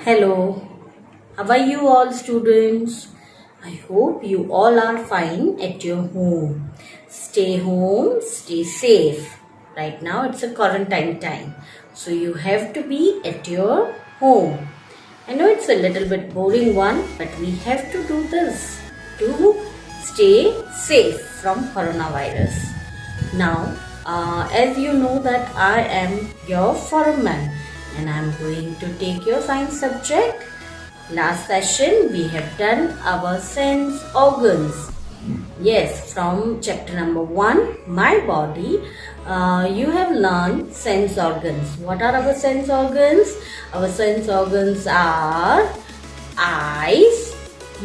Hello, how are you all students? I hope you all are fine at your home. Stay home, stay safe. Right now it's a quarantine time, so you have to be at your home. I know it's a little bit boring one, but we have to do this to stay safe from coronavirus. Now, as you know that I am your foreman and I am going to take your science subject. Last session we have done our sense organs. Yes, from chapter number 1, my body, you have learned sense organs. What are our sense organs? Our sense organs are eyes,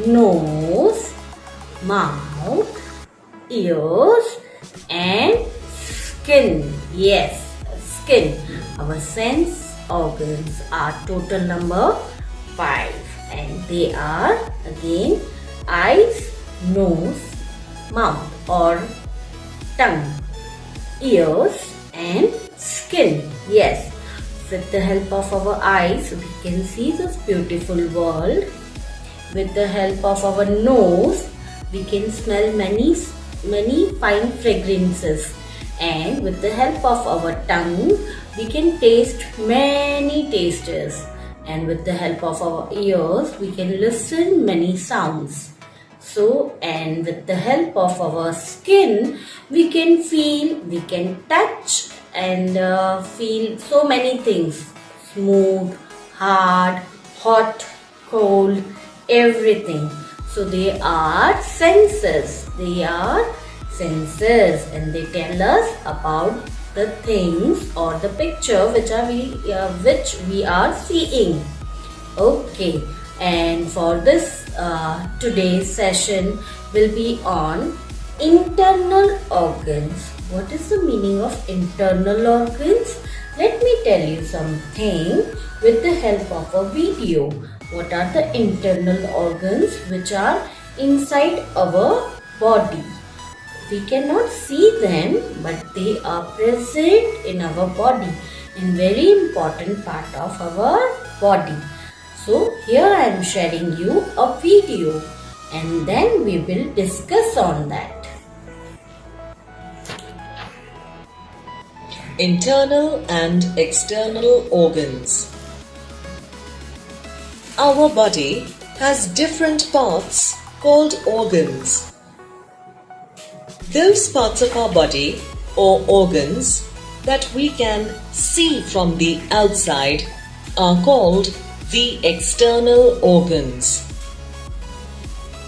nose, mouth, ears and skin. Yes, skin. Our sense organs are total number 5 and they are again eyes, nose, mouth or tongue, ears and skin. Yes, with the help of our eyes we can see this beautiful world. With the help of our nose we can smell many fine fragrances, and with the help of our tongue we can taste many tastes, and with the help of our ears we can listen many sounds. So, and with the help of our skin we can feel, we can touch and feel so many things: smooth, hard, hot, cold, everything. So they are senses. They are senses and they tell us about the things or the picture which we are seeing. Okay, and for this today's session will be on internal organs. What is the meaning of internal organs? Let me tell you something with the help of a video. What are the internal organs which are inside our body? We cannot see them, but they are present in our body and very important part of our body. So here I am sharing you a video and then we will discuss on that. Internal and external organs. Our body has different parts called organs. Those parts of our body or organs that we can see from the outside are called the external organs.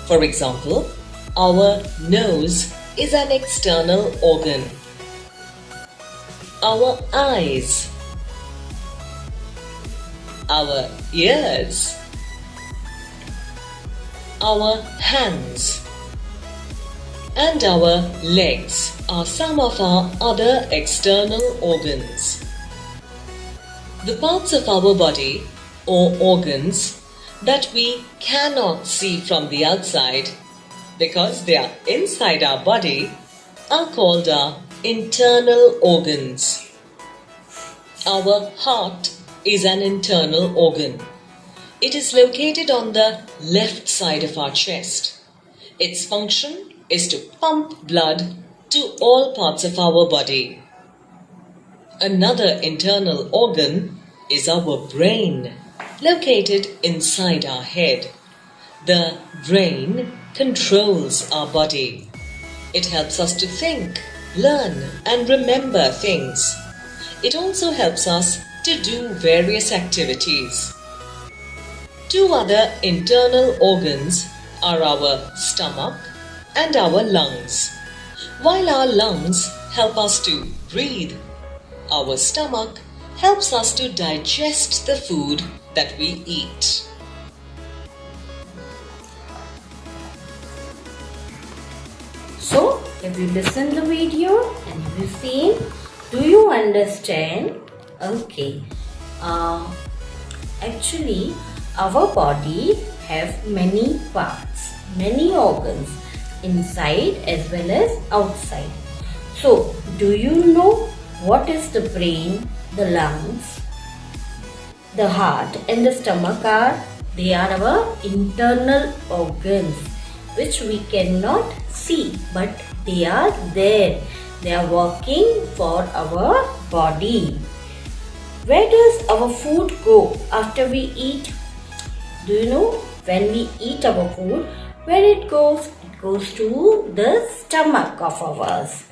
For example, our nose is an external organ. Our eyes, our ears, our hands and our legs are some of our other external organs. The parts of our body or organs that we cannot see from the outside because they are inside our body are called our internal organs. Our heart is an internal organ. It is located on the left side of our chest. Its function is to pump blood to all parts of our body. Another internal organ is our brain, located inside our head. The brain controls our body. It helps us to think, learn and remember things. It also helps us to do various activities. Two other internal organs are our stomach and our lungs. While our lungs help us to breathe, our stomach helps us to digest the food that we eat. So, if you listen the video and if you see, do you understand? Okay. Actually, our body have many parts, many organs, inside as well as outside. So, do you know what is the brain, the lungs, the heart and the stomach they are our internal organs which we cannot see, but they are there. They are working for our body. Where does our food go after we eat? Do you know? When we eat our food, where it goes? It goes to the stomach of ours.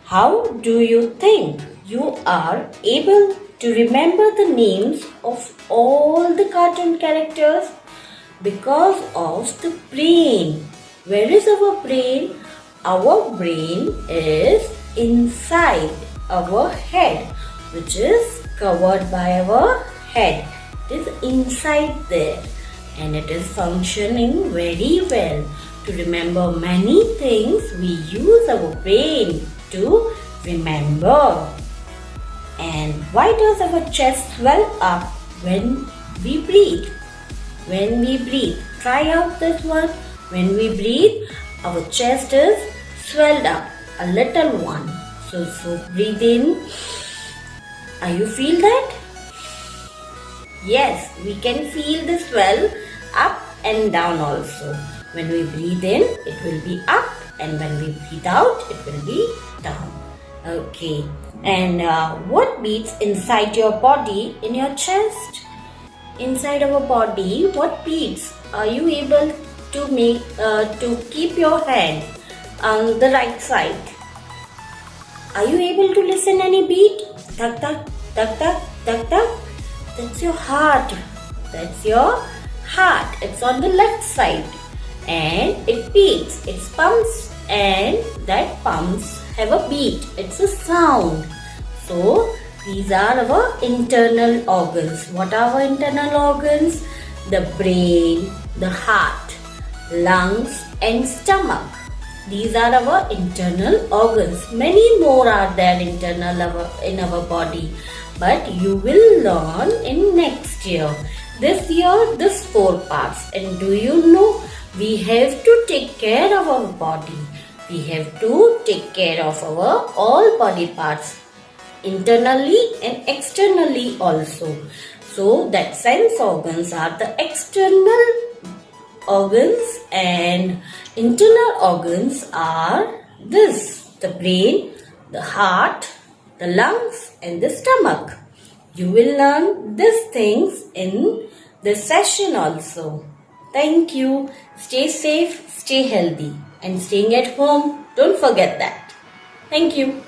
How do you think you are able to remember the names of all the cartoon characters? Because of the brain. Where is our brain? Our brain is inside our head, which is covered by our head. It is inside there and it is functioning very well. To remember many things, we use our brain to remember. And why does our chest swell up when we breathe? When we breathe, try out this one. When we breathe, our chest is swelled up, a little one. So breathe in. Are you feel that? Yes, we can feel the swell up and down also. When we breathe in, it will be up, and when we breathe out, it will be down. Okay. And what beats inside your body in your chest? Inside our body, what beats? Are you able to make to keep your hand on the right side? Are you able to listen any beat? Tak tak tak tak tak tak. That's your heart. That's your heart. It's on the left side, and it beats. It pumps, and that pumps have a beat. It's a sound. So these are our internal organs. What are our internal organs? The brain, the heart, lungs and stomach. These are our internal organs. Many more are there internal in our body. But you will learn in next year. This year, this 4 parts. And do you know, we have to take care of our body. We have to take care of our all body parts. Internally and externally also. So that sense organs are the external organs and internal organs are this: the brain, the heart, the lungs and the stomach. You will learn these things in this session also. Thank you. Stay safe, stay healthy and staying at home. Don't forget that. Thank you.